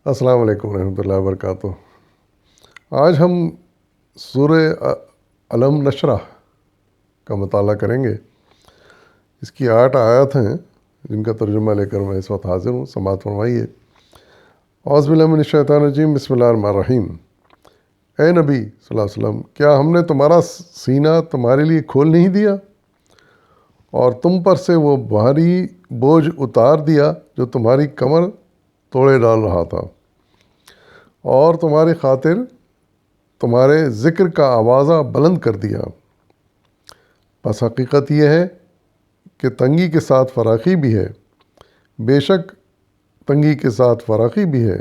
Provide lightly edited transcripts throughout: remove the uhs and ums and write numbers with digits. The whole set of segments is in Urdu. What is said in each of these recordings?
السلام علیکم ورحمۃ اللہ وبرکاتہ۔ آج ہم سورہ علم نشرح کا مطالعہ کریں گے۔ اس کی 8 آیات ہیں جن کا ترجمہ لے کر میں اس وقت حاضر ہوں، سماعت فرمائیے۔ اعوذ باللہ من الشیطان الرجیم، بسم اللہ الرحمن الرحیم۔ اے نبی صلی اللہ علیہ وسلم، کیا ہم نے تمہارا سینہ تمہارے لیے کھول نہیں دیا اور تم پر سے وہ بھاری بوجھ اتار دیا جو تمہاری کمر توڑے ڈال رہا تھا، اور تمہاری خاطر تمہارے ذکر کا آوازہ بلند کر دیا۔ بس حقیقت یہ ہے کہ تنگی کے ساتھ فراخی بھی ہے، بے شک تنگی کے ساتھ فراخی بھی ہے،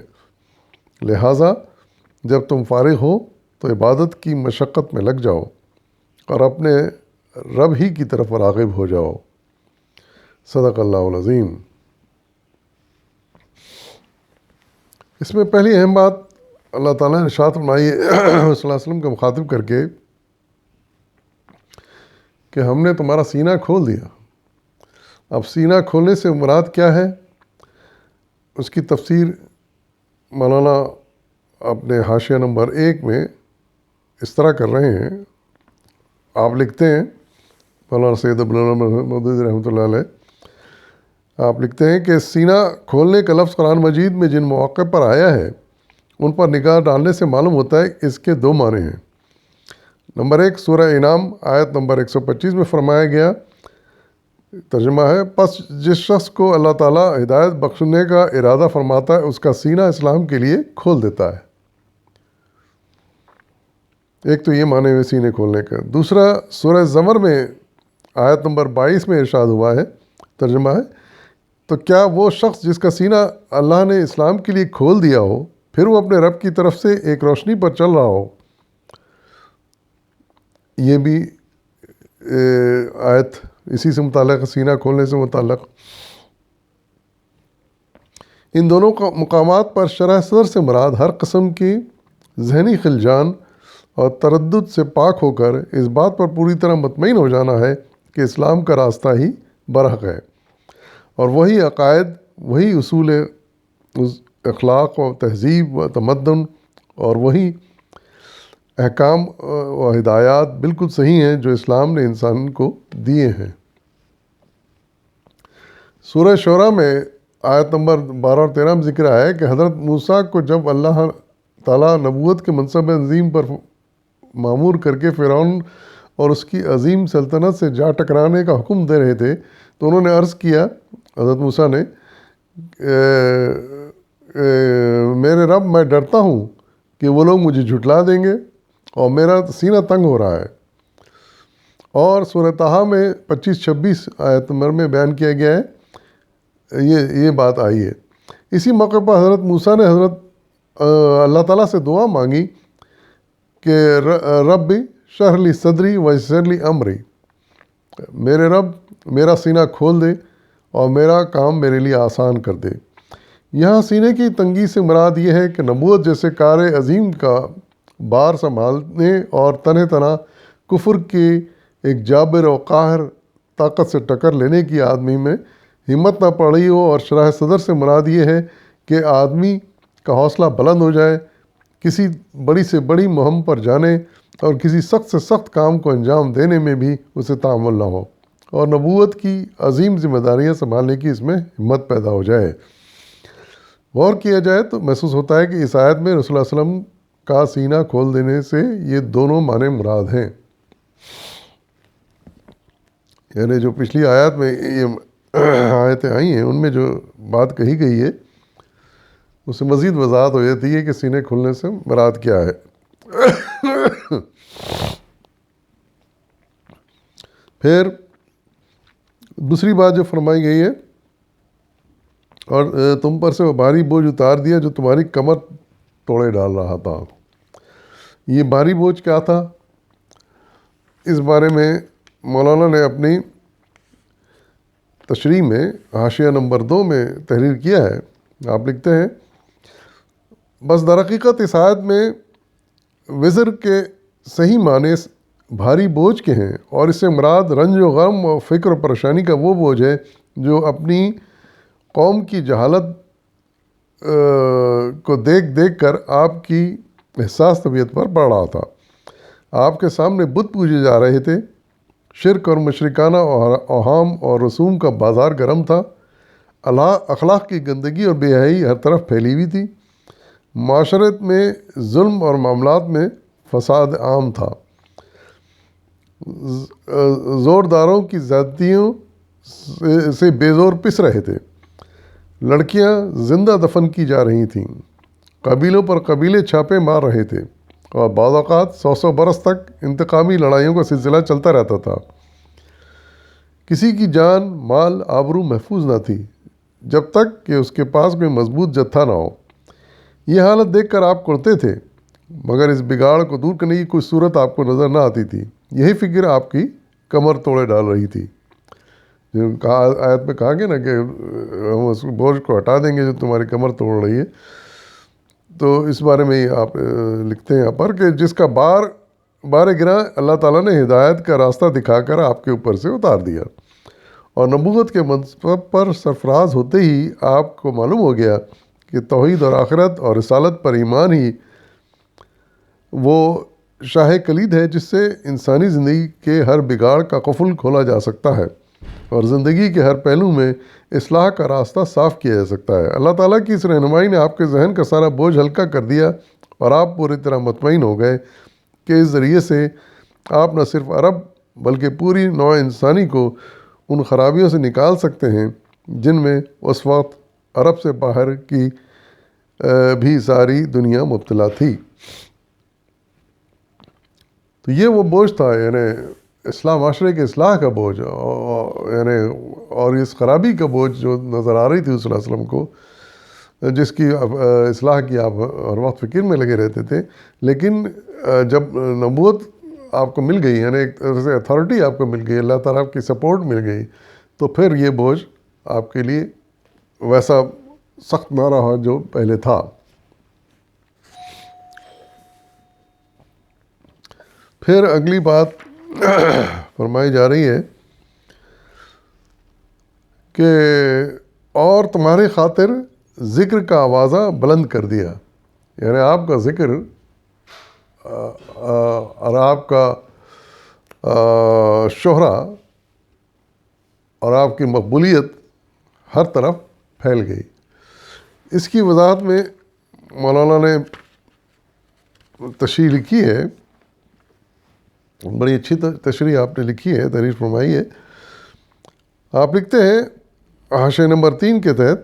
لہٰذا جب تم فارغ ہو تو عبادت کی مشقت میں لگ جاؤ اور اپنے رب ہی کی طرف راغب ہو جاؤ۔ صدق اللہ العظیم۔ اس میں پہلی اہم بات اللہ تعالیٰ نے ارشاد فرمائی ہے صلی اللہ علیہ وسلم کو مخاطب کر کے کہ ہم نے تمہارا سینہ کھول دیا۔ اب سینہ کھولنے سے مراد کیا ہے، اس کی تفسیر مولانا اپنے حاشیہ نمبر 1 میں اس طرح کر رہے ہیں۔ آپ لکھتے ہیں، مولانا سید عبدالمجید رحمۃ اللہ علیہ، آپ لکھتے ہیں کہ سینہ کھولنے کا لفظ قرآن مجید میں جن مواقع پر آیا ہے ان پر نگاہ ڈالنے سے معلوم ہوتا ہے کہ اس کے 2 معنی ہیں۔ نمبر 1 سورہ انعام آیت نمبر 125 میں فرمایا گیا، ترجمہ ہے، پس جس شخص کو اللہ تعالیٰ ہدایت بخشنے کا ارادہ فرماتا ہے اس کا سینہ اسلام کے لیے کھول دیتا ہے۔ ایک تو یہ معنی ہے سینے کھولنے کا۔ دوسرا سورہ زمر میں آیت نمبر 22 میں ارشاد ہوا ہے، ترجمہ ہے، تو کیا وہ شخص جس کا سینہ اللہ نے اسلام کے لیے کھول دیا ہو پھر وہ اپنے رب کی طرف سے ایک روشنی پر چل رہا ہو۔ یہ بھی آیت اسی سے متعلق، سینہ کھولنے سے متعلق۔ ان دونوں مقامات پر شرح صدر سے مراد ہر قسم کی ذہنی خلجان اور تردد سے پاک ہو کر اس بات پر پوری طرح مطمئن ہو جانا ہے کہ اسلام کا راستہ ہی برحق ہے، اور وہی عقائد، وہی اصول اخلاق و تہذیب و تمدن اور وہی احکام و ہدایات بالکل صحیح ہیں جو اسلام نے انسان کو دیے ہیں۔ سورہ شعراء میں آیت نمبر 12 اور 13 میں ذکر آیا ہے کہ حضرت موسیٰ کو جب اللہ تعالیٰ نبوت کے منصب عظیم پر معمور کر کے فرعون اور اس کی عظیم سلطنت سے جا ٹکرانے کا حکم دے رہے تھے تو انہوں نے عرض کیا، حضرت موسیٰ نے، میرے رب، میں ڈرتا ہوں کہ وہ لوگ مجھے جھٹلا دیں گے اور میرا سینہ تنگ ہو رہا ہے۔ اور سورہ طٰہٰ میں 25-26 آیت نمبر میں بیان کیا گیا ہے، یہ بات آئی ہے۔ اسی موقع پر حضرت موسیٰ نے اللہ تعالیٰ سے دعا مانگی کہ رب اشرح لی صدری ویسر لی امری، میرے رب میرا سینہ کھول دے اور میرا کام میرے لیے آسان کر دے۔ یہاں سینے کی تنگی سے مراد یہ ہے کہ نبوت جیسے کار عظیم کا بار سنبھالنے اور تنہ تنہ کفر کی ایک جابر و قاہر طاقت سے ٹکر لینے کی آدمی میں ہمت نہ پڑی ہو، اور شرح صدر سے مراد یہ ہے کہ آدمی کا حوصلہ بلند ہو جائے، کسی بڑی سے بڑی مہم پر جانے اور کسی سخت سے سخت کام کو انجام دینے میں بھی اسے تحمل نہ ہو، اور نبوت کی عظیم ذمہ داریاں سنبھالنے کی اس میں ہمت پیدا ہو جائے۔ غور کیا جائے تو محسوس ہوتا ہے کہ اس آیت میں رسول اللہ صلی اللہ علیہ وسلم کا سینہ کھول دینے سے یہ دونوں معنی مراد ہیں۔ یعنی جو پچھلی آیات میں یہ آیتیں آئی ہیں ان میں جو بات کہی گئی ہے اس سے مزید وضاحت ہو جاتی ہے کہ سینے کھلنے سے مراد کیا ہے۔ پھر دوسری بات جو فرمائی گئی ہے، اور تم پر سے وہ بھاری بوجھ اتار دیا جو تمہاری کمر توڑے ڈال رہا تھا۔ یہ بھاری بوجھ کیا تھا، اس بارے میں مولانا نے اپنی تشریح میں حاشیہ نمبر 2 میں تحریر کیا ہے۔ آپ لکھتے ہیں، بس درحقیقت اس آیت میں وزر کے صحیح معنی بھاری بوجھ کے ہیں، اور اس سے مراد رنج و غم و فکر و پریشانی کا وہ بوجھ ہے جو اپنی قوم کی جہالت کو دیکھ دیکھ کر آپ کی احساس طبیعت پر پڑ رہا تھا۔ آپ کے سامنے بت پوجے جا رہے تھے، شرک اور مشرکانہ اوہام اور رسوم کا بازار گرم تھا، اخلاق کی گندگی اور بے حیائی ہر طرف پھیلی ہوئی تھی، معاشرت میں ظلم اور معاملات میں فساد عام تھا، زورداروں کی زیادتیوں سے بے زور پس رہے تھے، لڑکیاں زندہ دفن کی جا رہی تھیں، قبیلوں پر قبیلے چھاپے مار رہے تھے، اور بعض اوقات 100 برس تک انتقامی لڑائیوں کا سلسلہ چلتا رہتا تھا۔ کسی کی جان، مال، آبرو محفوظ نہ تھی جب تک کہ اس کے پاس کوئی مضبوط جتھا نہ ہو۔ یہ حالت دیکھ کر آپ کرتے تھے، مگر اس بگاڑ کو دور کرنے کی کوئی صورت آپ کو نظر نہ آتی تھی۔ یہی فکر آپ کی کمر توڑے ڈال رہی تھی۔ جو آیت میں کہا گیا نا کہ ہم اس بوجھ کو ہٹا دیں گے جو تمہاری کمر توڑ رہی ہے، تو اس بارے میں ہی آپ لکھتے ہیں یہاں پر کہ جس کا بار گراں اللہ تعالیٰ نے ہدایت کا راستہ دکھا کر آپ کے اوپر سے اتار دیا، اور نبوت کے منصب پر سرفراز ہوتے ہی آپ کو معلوم ہو گیا کہ توحید اور آخرت اور رسالت پر ایمان ہی وہ شاہ کلید ہے جس سے انسانی زندگی کے ہر بگاڑ کا قفل کھولا جا سکتا ہے اور زندگی کے ہر پہلو میں اصلاح کا راستہ صاف کیا جا سکتا ہے۔ اللہ تعالیٰ کی اس رہنمائی نے آپ کے ذہن کا سارا بوجھ ہلکا کر دیا، اور آپ پوری طرح مطمئن ہو گئے کہ اس ذریعے سے آپ نہ صرف عرب بلکہ پوری نوع انسانی کو ان خرابیوں سے نکال سکتے ہیں جن میں اس وقت عرب سے باہر کی بھی ساری دنیا مبتلا تھی۔ تو یہ وہ بوجھ تھا، یعنی اسلام معاشرے کے اصلاح کا بوجھ، یعنی اور اس خرابی کا بوجھ جو نظر آ رہی تھی صلی اللہ علیہ وسلم کو، جس کی اصلاح کی آپ ہر وقت فکر میں لگے رہتے تھے۔ لیکن جب نبوت آپ کو مل گئی، یعنی ایک طرح سے اتھارٹی آپ کو مل گئی، اللہ تعالیٰ کی سپورٹ مل گئی، تو پھر یہ بوجھ آپ کے لیے ویسا سخت نہ رہا جو پہلے تھا۔ پھر اگلی بات فرمائی جا رہی ہے کہ اور تمہاری خاطر ذکر کا آوازہ بلند کر دیا، یعنی آپ کا ذکر اور آپ کا شہرہ اور آپ کی مقبولیت ہر طرف پھیل گئی۔ اس کی وضاحت میں مولانا نے تشریح لکھی ہے، بڑی اچھی تشریح آپ نے لکھی ہے، تعریف فرمائی ہے۔ آپ لکھتے ہیں حاشیہ نمبر 3 کے تحت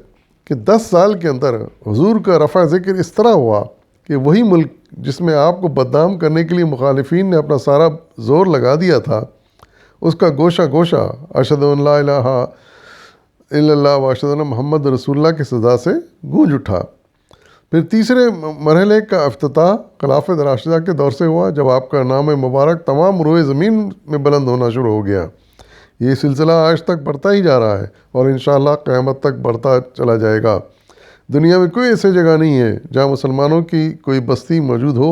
کہ 10 سال کے اندر حضور کا رفع ذکر اس طرح ہوا کہ وہی ملک جس میں آپ کو بدنام کرنے کے لیے مخالفین نے اپنا سارا زور لگا دیا تھا، اس کا گوشہ گوشہ اشہد ان لا الہ الا اللہ و اشہد ان محمد رسول اللہ کی صدا سے گونج اٹھا۔ پھر تیسرے مرحلے کا افتتاح خلافت راشدہ کے دور سے ہوا، جب آپ کا نام مبارک تمام روئے زمین میں بلند ہونا شروع ہو گیا۔ یہ سلسلہ آج تک بڑھتا ہی جا رہا ہے اور انشاءاللہ قیامت تک بڑھتا چلا جائے گا۔ دنیا میں کوئی ایسی جگہ نہیں ہے جہاں مسلمانوں کی کوئی بستی موجود ہو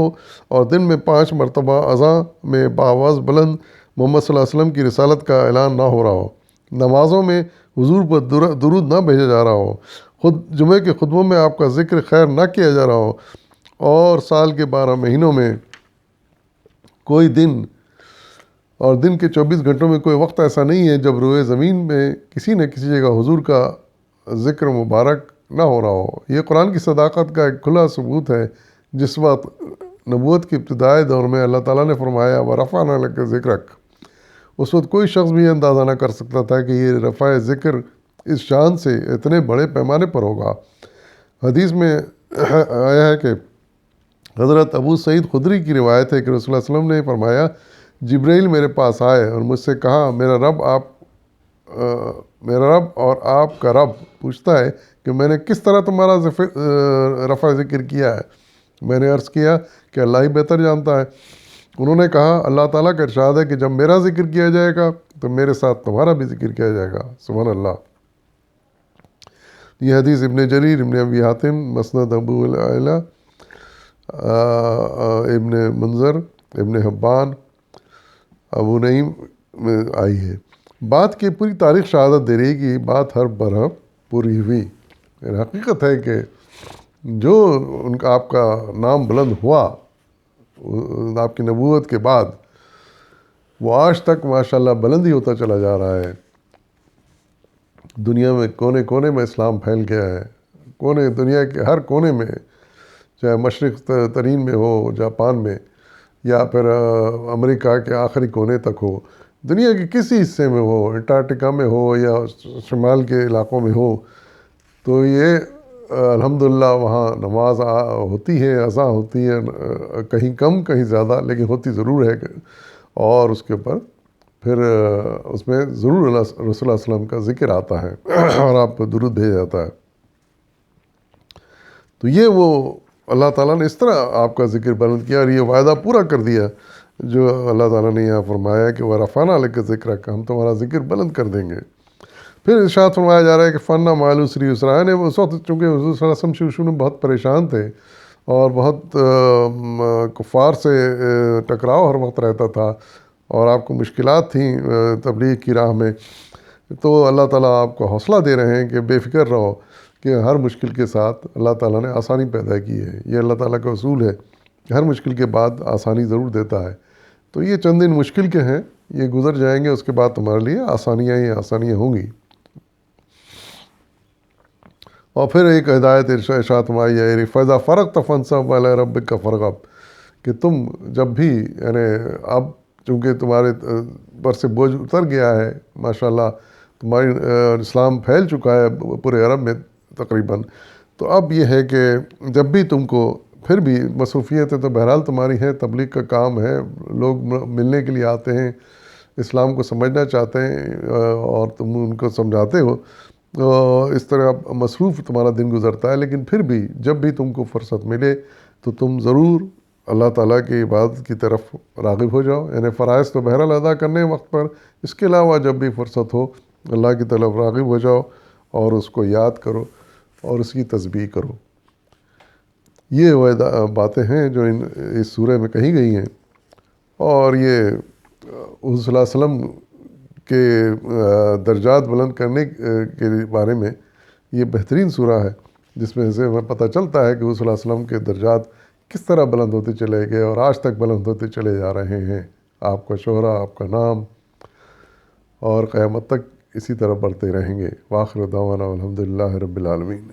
اور دن میں 5 مرتبہ اذان میں بآواز بلند محمد صلی اللہ علیہ وسلم کی رسالت کا اعلان نہ ہو رہا ہو، نمازوں میں حضور پر درود نہ بھیجا جا رہا ہو، جمعے کے خطبوں میں آپ کا ذکر خیر نہ کیا جا رہا ہو، اور سال کے 12 مہینوں میں کوئی دن اور دن کے 24 گھنٹوں میں کوئی وقت ایسا نہیں ہے جب روئے زمین میں کسی نہ کسی جگہ حضور کا ذکر مبارک نہ ہو رہا ہو۔ یہ قرآن کی صداقت کا ایک کھلا ثبوت ہے۔ جس وقت نبوت کے ابتدائی دور میں اللہ تعالیٰ نے فرمایا وَرَفَعْنَا لَكَ ذِكْرَكَ، اس وقت کوئی شخص بھی اندازہ نہ کر سکتا تھا کہ یہ رفع ذکر اس شان سے اتنے بڑے پیمانے پر ہوگا۔ حدیث میں آیا ہے کہ حضرت ابو سعید خدری کی روایت ہے کہ رسول اللہ علیہ وسلم نے فرمایا جبرائیل میرے پاس آئے اور مجھ سے کہا میرا رب اور آپ کا رب پوچھتا ہے کہ میں نے کس طرح تمہارا رفع ذکر کیا ہے۔ میں نے عرض کیا کہ اللہ ہی بہتر جانتا ہے۔ انہوں نے کہا اللہ تعالیٰ کا ارشاد ہے کہ جب میرا ذکر کیا جائے گا تو میرے ساتھ تمہارا بھی ذکر کیا جائے گا۔ سبحان اللہ۔ یہ حدیث ابن جریر، ابن ابی حاتم، مسند ابو العلا، ابن منظر، ابن حبان، ابو نعیم میں آئی ہے۔ بات کی پوری تاریخ شہادت دے رہی ہے کہ یہ بات ہر برہم پوری ہوئی۔ یعنی حقیقت ہے کہ جو ان کا آپ کا نام بلند ہوا آپ کی نبوت کے بعد، وہ آج تک ماشاءاللہ بلند ہی ہوتا چلا جا رہا ہے. دنیا میں کونے کونے میں اسلام پھیل گیا ہے، دنیا کے ہر کونے میں، چاہے مشرق ترین میں ہو، جاپان میں، یا پھر امریکہ کے آخری کونے تک ہو، دنیا کے کسی حصے میں ہو، انٹارکٹیکا میں ہو یا شمال کے علاقوں میں ہو، تو یہ الحمدللہ وہاں نماز ہوتی ہے، اذاں ہوتی ہے، کہیں کم کہیں زیادہ، لیکن ہوتی ضرور ہے. اور اس کے اوپر پھر اس میں ضرور رسول اللہ صلی اللہ علیہ وسلم کا ذکر آتا ہے اور آپ کو درود بھیجا جاتا ہے. تو یہ وہ اللہ تعالیٰ نے اس طرح آپ کا ذکر بلند کیا اور یہ وعدہ پورا کر دیا جو اللہ تعالیٰ نے یہاں فرمایا کہ وَرَفَعْنَا لَكَ ذِكْرَكَ، ہم تمہارا ذکر بلند کر دیں گے. پھر ارشاد فرمایا جا رہا ہے کہ فَنَّ مَعَ الْعُسْرِ يُسْرًا، یعنی اس وقت چونکہ حضور صلی اللہ علیہ وسلم شروع میں بہت پریشان تھے اور بہت کفار سے ٹکراؤ ہر وقت رہتا تھا اور آپ کو مشکلات تھیں تبلیغ کی راہ میں، تو اللہ تعالیٰ آپ کو حوصلہ دے رہے ہیں کہ بے فکر رہو کہ ہر مشکل کے ساتھ اللہ تعالیٰ نے آسانی پیدا کی ہے. یہ اللہ تعالیٰ کا اصول ہے کہ ہر مشکل کے بعد آسانی ضرور دیتا ہے. تو یہ چند دن مشکل کے ہیں، یہ گزر جائیں گے، اس کے بعد تمہارے لیے آسانیاں ہی آسانیاں ہوں گی. اور پھر ایک ہدایت ارشاد فرمائی ہے فَإِذَا فَرَغْتَ فَانْصَبْ وَإِلَىٰ رَبِّكَ فَارْغَب، کہ تم جب بھی، یعنی اب چونکہ تمہارے پر سے بوجھ اتر گیا ہے، ماشاءاللہ تمہاری اسلام پھیل چکا ہے پورے عرب میں تقریباً، تو اب یہ ہے کہ جب بھی تم کو پھر بھی مصروفیتیں تو بہرحال تمہاری ہیں، تبلیغ کا کام ہے، لوگ ملنے کے لیے آتے ہیں، اسلام کو سمجھنا چاہتے ہیں اور تم ان کو سمجھاتے ہو، اس طرح مصروف تمہارا دن گزرتا ہے. لیکن پھر بھی جب بھی تم کو فرصت ملے تو تم ضرور اللہ تعالیٰ کی عبادت کی طرف راغب ہو جاؤ، یعنی فرائض تو بہرحال ادا کرنے وقت پر، اس کے علاوہ جب بھی فرصت ہو اللہ کی طرف راغب ہو جاؤ اور اس کو یاد کرو اور اس کی تسبیح کرو. یہ وہ باتیں ہیں جو اس سورہ میں کہی گئی ہیں. اور یہ حضور صلی اللہ علیہ وسلم کے درجات بلند کرنے کے بارے میں یہ بہترین سورہ ہے، جس میں سے ہمیں پتہ چلتا ہے کہ حضور صلی اللہ علیہ وسلم کے درجات کس طرح بلند ہوتے چلے گئے اور آج تک بلند ہوتے چلے جا رہے ہیں. آپ کا شہرہ، آپ کا نام اور قیامت تک اسی طرح بڑھتے رہیں گے. وآخر دعوانا الحمدللہ رب العالمین.